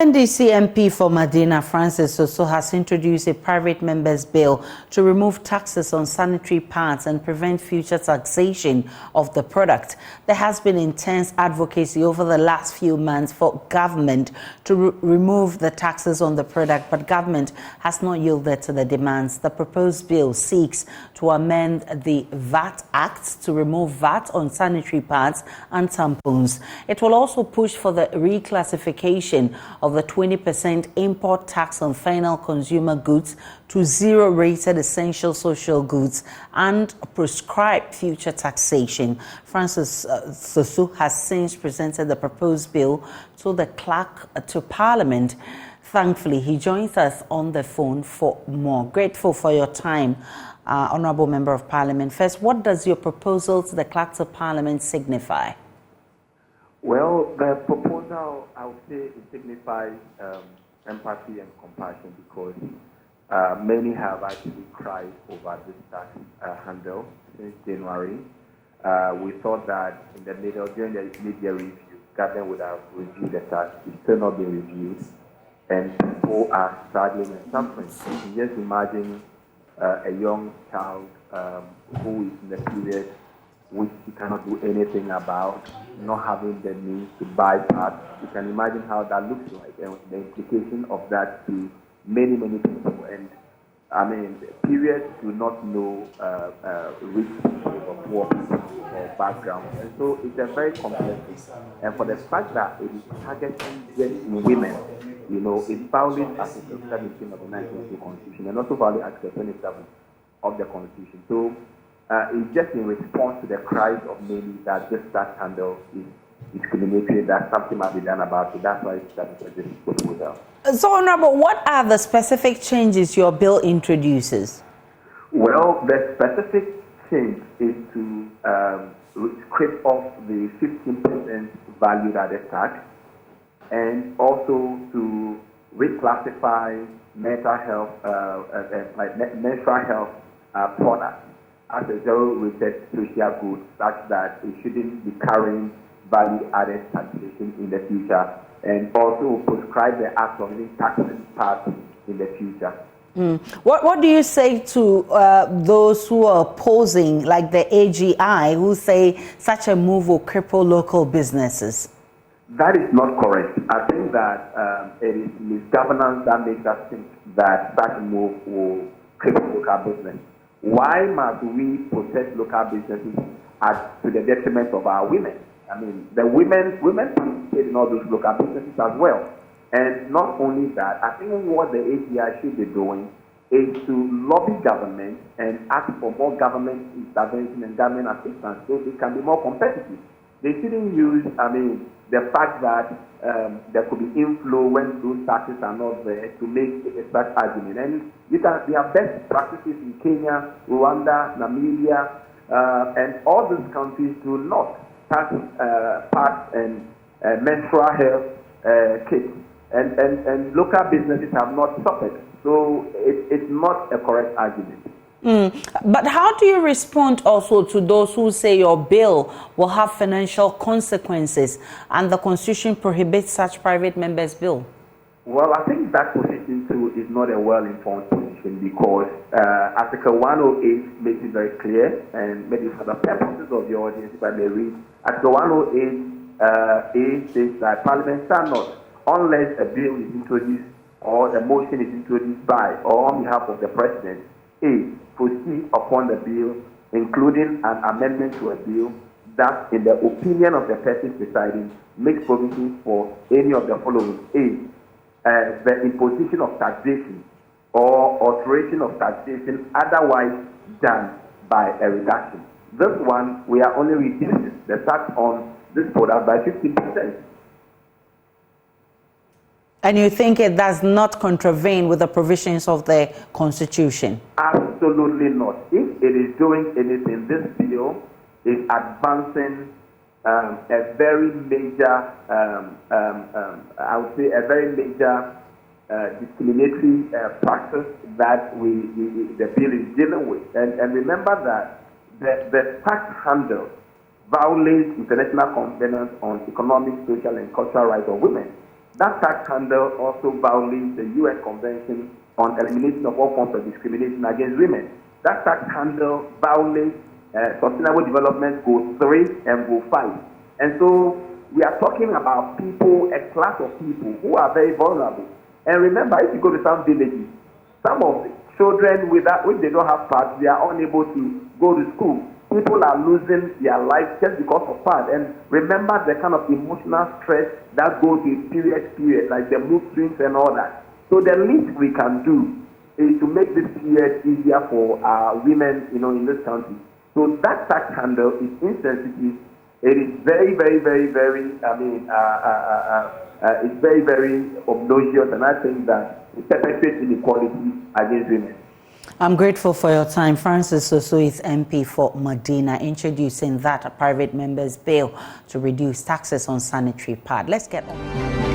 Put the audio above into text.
NDC MP for Medina, Xavier Sosu, has introduced a private member's bill to remove taxes on sanitary pads and prevent future taxation of the product. There has been intense advocacy over the last few months for government to remove the taxes on the product, but government has not yielded to the demands. The proposed bill seeks to amend the VAT Act to remove VAT on sanitary pads and tampons. It will also push for the reclassification of the 20% import tax on final consumer goods to zero-rated essential social goods and prescribe future taxation. Xavier Sosu has since presented the proposed bill to the clerk to Parliament. Thankfully, he joins us on the phone for more. Grateful for your time, Honourable Member of Parliament. First, what does your proposal to the clerk to Parliament signify? Well, the proposal, I would say, it signifies empathy and compassion because many have actually cried over this tax handle since January. We thought that in the middle, during the media review, government would have reviewed the tax. It's still not been reviewed, and people are struggling and suffering. You can just imagine a young child who is in the period which you cannot do anything about, not having the means to buy pads. You can imagine how that looks like, and the implication of that to many, many people. And I mean, periods do not know rich people or poor people or background. And so it's a very complex thing. And for the fact that it is targeting just women, you know, it violates Article 17 of the 1980 Constitution and also violates Article 27 of the Constitution. So it's just in response to the cries of many that this tax handle is discriminatory, that something must be done about it. That's why it's started for this proposal. So, Honourable, what are the specific changes your bill introduces? Well, the specific change is to scrape off the 15% value-added tax and also to reclassify mental health, menstrual health products as a zero-rated social good, such that it shouldn't be carrying value-added taxation in the future, and also prescribe the act of taxing pads in the future. What do you say to those who are opposing, like the AGI, who say such a move will cripple local businesses? That is not correct. I think that it is misgovernance that makes us think that such a move will cripple local business. Why must we protect local businesses to the detriment of our women? I mean, the women participate in all those local businesses as well. And not only that, I think what the AGI should be doing is to lobby government and ask for more government intervention and government assistance so they can be more competitive. They shouldn't use, the fact that there could be inflow when those taxes are not there to make such argument. And there are best practices in Kenya, Rwanda, Namibia, and all those countries do not tax pads and menstrual health kits. And local businesses have not suffered. So it's not a correct argument. But how do you respond also to those who say your bill will have financial consequences and the Constitution prohibits such private members' bill? Well, I think that position too is not a well-informed position because Article 108 makes it very clear, and maybe for the purposes of the audience, if I may read, Article 108 says that Parliament shall not, unless a bill is introduced or a motion is introduced by or on behalf of the President, A, proceed upon the bill, including an amendment to a bill that, in the opinion of the person presiding, makes provisions for any of the following. A, the imposition of taxation or alteration of taxation otherwise done by a reduction. This one, we are only reducing the tax on this product by 50%. And you think it does not contravene with the provisions of the Constitution? Absolutely not. If it is doing anything, this bill is advancing a very major, I would say, a very major discriminatory practice that the bill is dealing with. And remember that the tax handle violates international conventions on economic, social, and cultural rights of women. That tax handle also violates the U.S. Convention on Elimination of All Forms of Discrimination Against Women. That tax handle violates Sustainable Development Goal 3 and Goal 5. And so we are talking about people, a class of people who are very vulnerable. And remember, if you go to some villages, some of the children which they don't have pads, they are unable to go to school. People are losing their lives just because of pads. And remember the kind of emotional stress that goes with period, like the mood swings and all that. So the least we can do is to make this period easier for women, in this country. So that tax handle is insensitive. It is very, very, very, very, it's very, very obnoxious, and I think that it perpetuates inequality against women. I'm grateful for your time. Francis Sosu is MP for Medina, introducing that private members' bill to reduce taxes on sanitary pad. Let's get on.